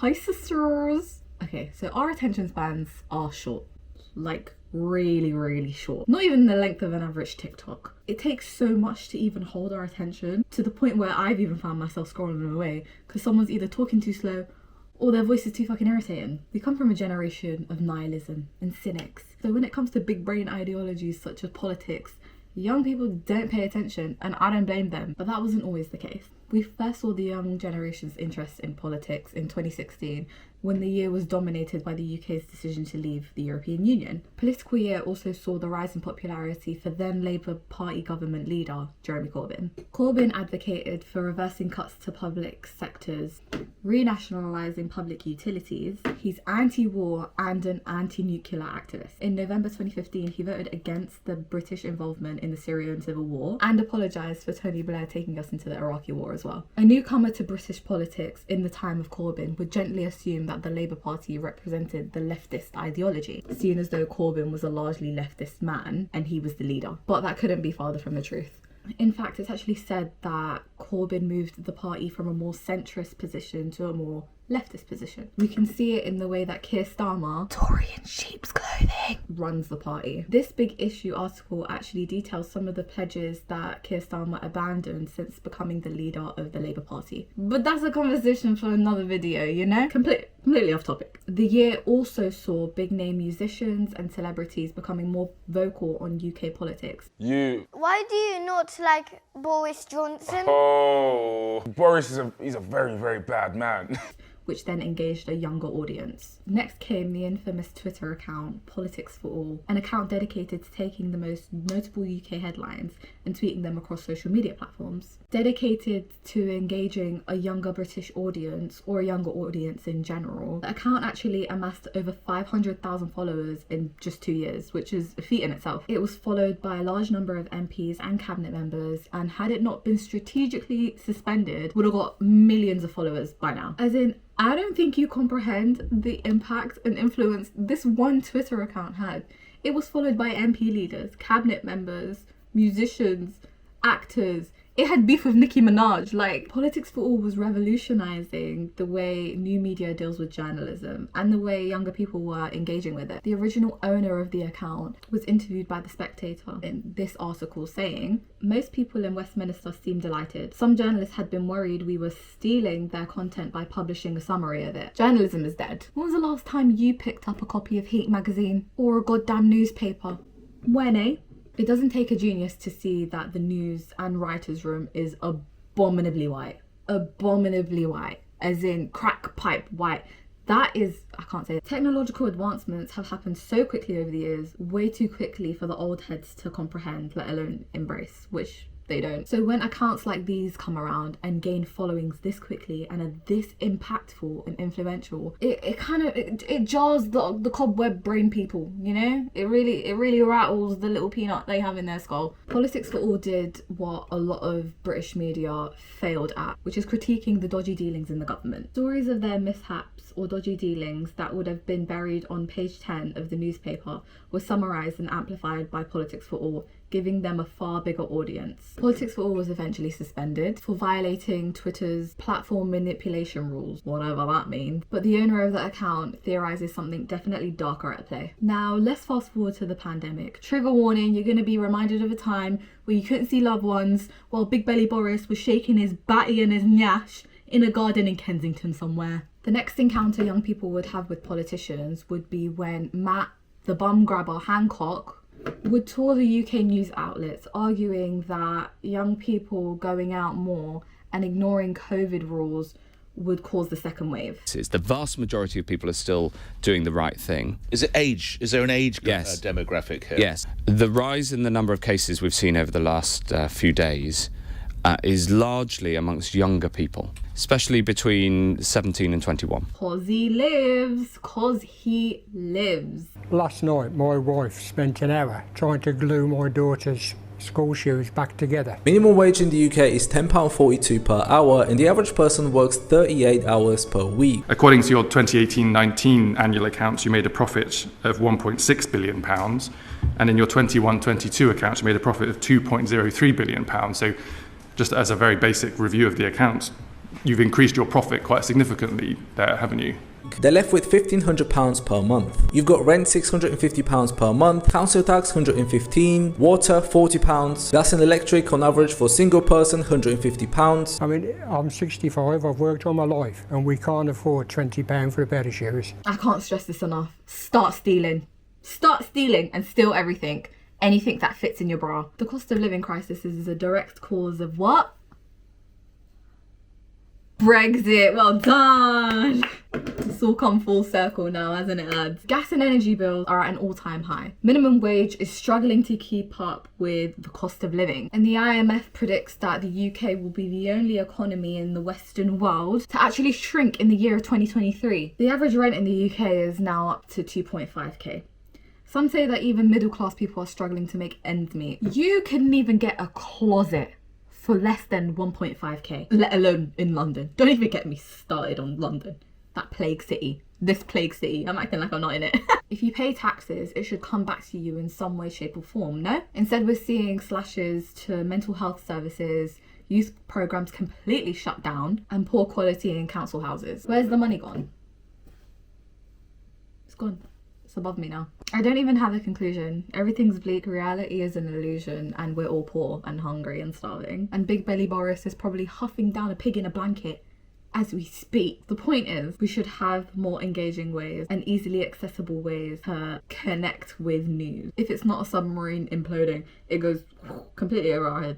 Hi sisters. Okay, so our attention spans are short. Like really, really short. Not even the length of an average TikTok. It takes so much to even hold our attention, to the point where I've even found myself scrolling away because someone's either talking too slow or their voice is too fucking irritating. We come from a generation of nihilism and cynics. So when it comes to big brain ideologies such as politics, young people don't pay attention, and I don't blame them, but that wasn't always the case. We first saw the young generation's interest in politics in 2016, when the year was dominated by the UK's decision to leave the European Union. Political year also saw the rise in popularity for then Labour Party government leader, Jeremy Corbyn. Corbyn advocated for reversing cuts to public sectors, renationalising public utilities. He's anti-war and an anti-nuclear activist. In November 2015, he voted against the British involvement in the Syrian civil war and apologised for Tony Blair taking us into the Iraqi war as well. A newcomer to British politics in the time of Corbyn would gently assume that the Labour Party represented the leftist ideology, seeing as though Corbyn was a largely leftist man and he was the leader. But that couldn't be farther from the truth. In fact, it's actually said that Corbyn moved the party from a more centrist position to a more leftist position. We can see it in the way that Keir Starmer, Tory in sheep's clothing, runs the party. This big issue article actually details some of the pledges that Keir Starmer abandoned since becoming the leader of the Labour Party. But that's a conversation for another video, you know? Completely off topic. The year also saw big name musicians and celebrities becoming more vocal on UK politics. Why do you not like Boris Johnson? Oh, Boris he's a very, very bad man. Which then engaged a younger audience. Next came the infamous Twitter account, Politics for All, an account dedicated to taking the most notable UK headlines and tweeting them across social media platforms. Dedicated to engaging a younger British audience, or a younger audience in general, the account actually amassed over 500,000 followers in just 2 years, which is a feat in itself. It was followed by a large number of MPs and cabinet members, and had it not been strategically suspended, would have got millions of followers by now. As in, I don't think you comprehend the impact and influence this one Twitter account had. It was followed by MP leaders, cabinet members, musicians, actors. It had beef with Nicki Minaj. Like, Politics for All was revolutionising the way new media deals with journalism and the way younger people were engaging with it. The original owner of the account was interviewed by The Spectator in this article saying, "Most people in Westminster seemed delighted. Some journalists had been worried we were stealing their content by publishing a summary of it. Journalism is dead. When was the last time you picked up a copy of Heat magazine or a goddamn newspaper? When, eh?" It doesn't take a genius to see that the news and writers' room is abominably white. Abominably white. As in crack pipe white. That is, I can't say it. Technological advancements have happened so quickly over the years, way too quickly for the old heads to comprehend, let alone embrace, which they don't. So when accounts like these come around and gain followings this quickly and are this impactful and influential, it jars the cobweb brain people, you know? It really rattles the little peanut they have in their skull. Politics for All did what a lot of British media failed at, which is critiquing the dodgy dealings in the government. Stories of their mishaps or dodgy dealings that would have been buried on page 10 of the newspaper were summarised and amplified by Politics for All, giving them a far bigger audience. Politics for All was eventually suspended for violating Twitter's platform manipulation rules, whatever that means, but the owner of the account theorises something definitely darker at play. Now, let's fast forward to the pandemic. Trigger warning, you're going to be reminded of a time where you couldn't see loved ones while Big Belly Boris was shaking his batty and his nyash in a garden in Kensington somewhere. The next encounter young people would have with politicians would be when Matt, the bum grabber Hancock, would tour the UK news outlets arguing that young people going out more and ignoring COVID rules would cause the second wave. The vast majority of people are still doing the right thing. Is it age? Is there an age Yes. demographic here? Yes. The rise in the number of cases we've seen over the last few days is largely amongst younger people, especially between 17 and 21. Cause he lives. Last night, my wife spent an hour trying to glue my daughter's school shoes back together. Minimum wage in the UK is £10.42 per hour, and the average person works 38 hours per week. According to your 2018-19 annual accounts, you made a profit of £1.6 billion, and in your 21-22 accounts, you made a profit of £2.03 billion. So, just as a very basic review of the accounts, you've increased your profit quite significantly there, haven't you? They're left with £1,500 per month. You've got rent £650 per month, council tax £115, water £40, gas and electric on average for a single person £150. I mean, I'm 65, I've worked all my life, and we can't afford £20 for a pair of shoes. I can't stress this enough. Start stealing. Start stealing and steal everything. Anything that fits in your bra. The cost of living crisis is a direct cause of what? Brexit. Well done. It's all come full circle now, hasn't it, lads? Gas and energy bills are at an all-time high. Minimum wage is struggling to keep up with the cost of living. And the IMF predicts that the UK will be the only economy in the Western world to actually shrink in the year of 2023. The average rent in the UK is now up to 2.5k. Some say that even middle-class people are struggling to make ends meet. You couldn't even get a closet for less than 1.5k, let alone in London. Don't even get me started on London. That plague city. This plague city. I'm acting like I'm not in it. If you pay taxes, it should come back to you in some way, shape or form, no? Instead, we're seeing slashes to mental health services, youth programs completely shut down, and poor quality in council houses. Where's the money gone? It's gone. It's above me now. I don't even have a conclusion. Everything's bleak, reality is an illusion, and we're all poor and hungry and starving. And Big Belly Boris is probably huffing down a pig in a blanket as we speak. The point is, we should have more engaging ways and easily accessible ways to connect with news. If it's not a submarine imploding, it goes completely over our heads.